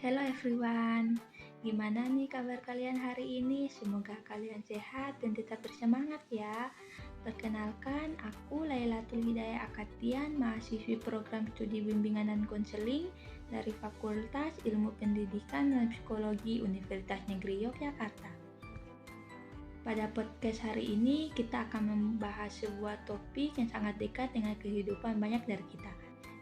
Hello everyone, gimana nih kabar kalian hari ini? Semoga kalian sehat dan tetap bersemangat ya. Perkenalkan, aku Lailatul Hidayah Akatian, mahasiswi program studi bimbingan dan konseling dari Fakultas Ilmu Pendidikan dan Psikologi Universitas Negeri Yogyakarta. Pada podcast hari ini, kita akan membahas sebuah topik yang sangat dekat dengan kehidupan banyak dari kita,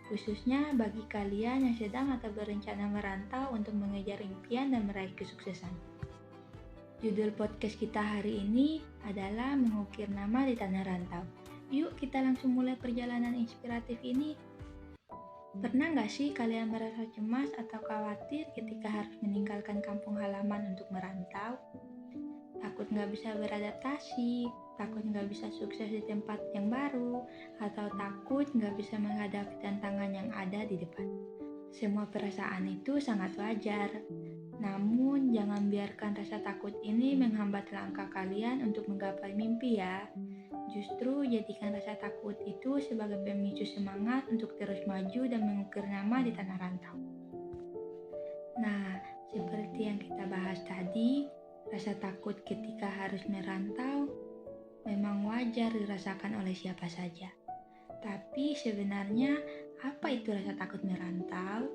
khususnya bagi kalian yang sedang atau berencana merantau untuk mengejar impian dan meraih kesuksesan. Judul podcast kita hari ini adalah Mengukir Nama di Tanah Rantau. Yuk kita langsung mulai perjalanan inspiratif ini. Pernah nggak sih kalian merasa cemas atau khawatir ketika harus meninggalkan kampung halaman untuk merantau? Takut nggak bisa beradaptasi, takut nggak bisa sukses di tempat yang baru, atau takut nggak bisa menghadapi tantangan yang ada di depan. Semua perasaan itu sangat wajar, namun jangan biarkan rasa takut ini menghambat langkah kalian untuk menggapai mimpi ya. Justru jadikan rasa takut itu sebagai pemicu semangat untuk terus maju dan mengukir nama di tanah rantau. Nah, seperti yang kita bahas tadi, rasa takut ketika harus merantau memang wajar dirasakan oleh siapa saja. Tapi sebenarnya apa itu rasa takut merantau?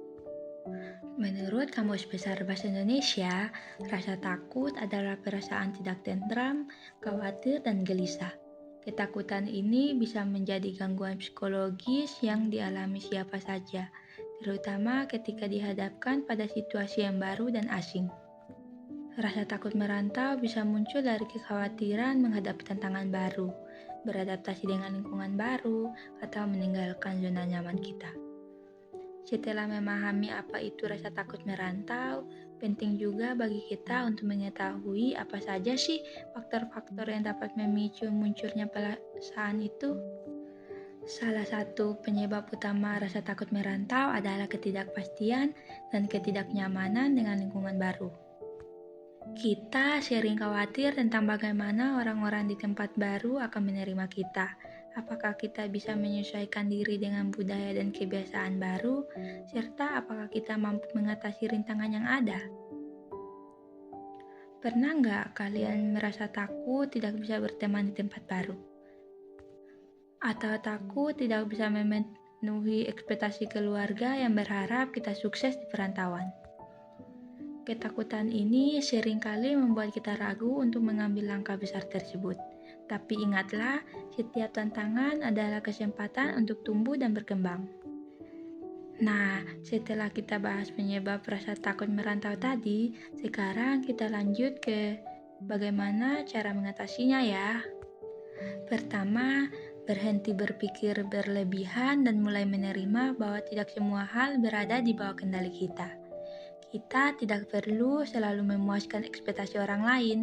Menurut Kamus Besar Bahasa Indonesia, rasa takut adalah perasaan tidak tentram, khawatir, dan gelisah. Ketakutan ini bisa menjadi gangguan psikologis yang dialami siapa saja, terutama ketika dihadapkan pada situasi yang baru dan asing. Rasa takut merantau bisa muncul dari kekhawatiran menghadapi tantangan baru, beradaptasi dengan lingkungan baru, atau meninggalkan zona nyaman kita. Setelah memahami apa itu rasa takut merantau, penting juga bagi kita untuk mengetahui apa saja sih faktor-faktor yang dapat memicu munculnya perasaan itu. Salah satu penyebab utama rasa takut merantau adalah ketidakpastian dan ketidaknyamanan dengan lingkungan baru. Kita sering khawatir tentang bagaimana orang-orang di tempat baru akan menerima kita. Apakah kita bisa menyesuaikan diri dengan budaya dan kebiasaan baru, serta apakah kita mampu mengatasi rintangan yang ada? Pernah nggak kalian merasa takut tidak bisa berteman di tempat baru? Atau takut tidak bisa memenuhi ekspektasi keluarga yang berharap kita sukses di perantauan? Ketakutan ini seringkali membuat kita ragu untuk mengambil langkah besar tersebut. Tapi ingatlah, setiap tantangan adalah kesempatan untuk tumbuh dan berkembang. Nah, setelah kita bahas penyebab rasa takut merantau tadi, sekarang kita lanjut ke bagaimana cara mengatasinya ya. Pertama, berhenti berpikir berlebihan dan mulai menerima bahwa tidak semua hal berada di bawah kendali kita. Kita tidak perlu selalu memuaskan ekspektasi orang lain.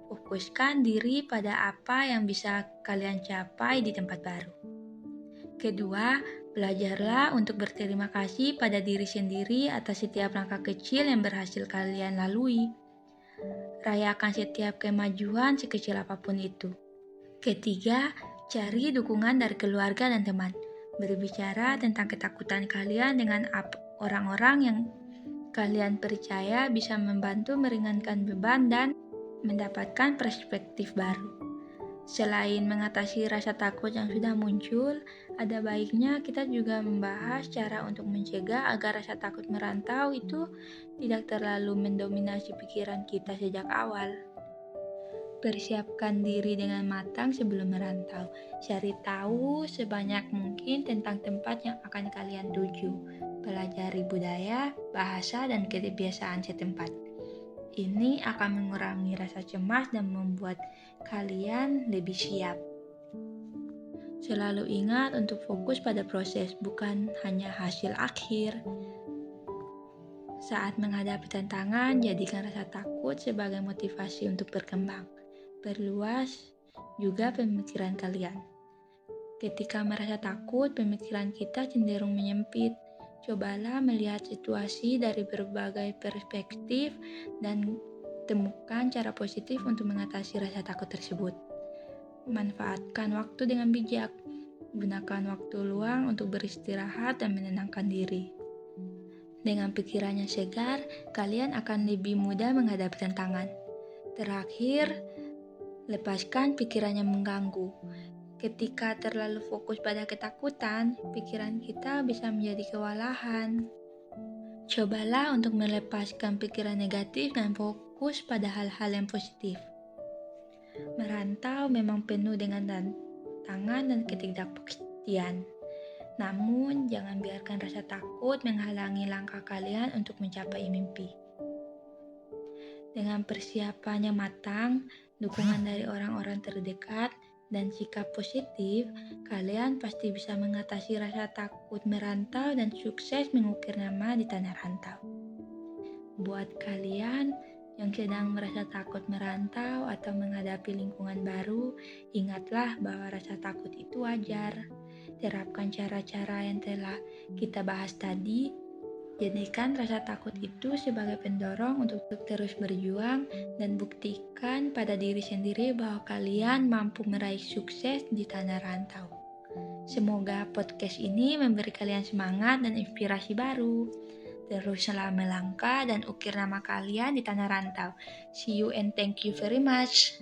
Fokuskan diri pada apa yang bisa kalian capai di tempat baru. Kedua, belajarlah untuk berterima kasih pada diri sendiri atas setiap langkah kecil yang berhasil kalian lalui. Rayakan setiap kemajuan sekecil apapun itu. Ketiga, cari dukungan dari keluarga dan teman. Berbicara tentang ketakutan kalian dengan orang-orang yang kalian percaya bisa membantu meringankan beban dan mendapatkan perspektif baru. Selain mengatasi rasa takut yang sudah muncul, ada baiknya kita juga membahas cara untuk mencegah agar rasa takut merantau itu tidak terlalu mendominasi pikiran kita sejak awal. Persiapkan diri dengan matang sebelum merantau. Cari tahu sebanyak mungkin tentang tempat yang akan kalian tuju. Pelajari budaya, bahasa, dan kebiasaan setempat. Ini akan mengurangi rasa cemas dan membuat kalian lebih siap. Selalu ingat untuk fokus pada proses, bukan hanya hasil akhir. Saat menghadapi tantangan, jadikan rasa takut sebagai motivasi untuk berkembang. Perluas juga pemikiran kalian. Ketika merasa takut, pemikiran kita cenderung menyempit. Cobalah melihat situasi dari berbagai perspektif dan temukan cara positif untuk mengatasi rasa takut tersebut. Manfaatkan waktu dengan bijak. Gunakan waktu luang untuk beristirahat dan menenangkan diri. Dengan pikirannya segar, kalian akan lebih mudah menghadapi tantangan. Terakhir, lepaskan pikirannya mengganggu. Ketika terlalu fokus pada ketakutan, pikiran kita bisa menjadi kewalahan. Cobalah untuk melepaskan pikiran negatif dan fokus pada hal-hal yang positif. Merantau memang penuh dengan tantangan dan ketidakpastian. Namun, jangan biarkan rasa takut menghalangi langkah kalian untuk mencapai mimpi. Dengan persiapan yang matang, dukungan dari orang-orang terdekat, dan sikap positif, kalian pasti bisa mengatasi rasa takut merantau dan sukses mengukir nama di tanah rantau. Buat kalian yang sedang merasa takut merantau atau menghadapi lingkungan baru, ingatlah bahwa rasa takut itu wajar. Terapkan cara-cara yang telah kita bahas tadi. Jadikan rasa takut itu sebagai pendorong untuk terus berjuang dan buktikan pada diri sendiri bahwa kalian mampu meraih sukses di tanah rantau. Semoga podcast ini memberi kalian semangat dan inspirasi baru. Teruslah melangkah dan ukir nama kalian di tanah rantau. See you and thank you very much.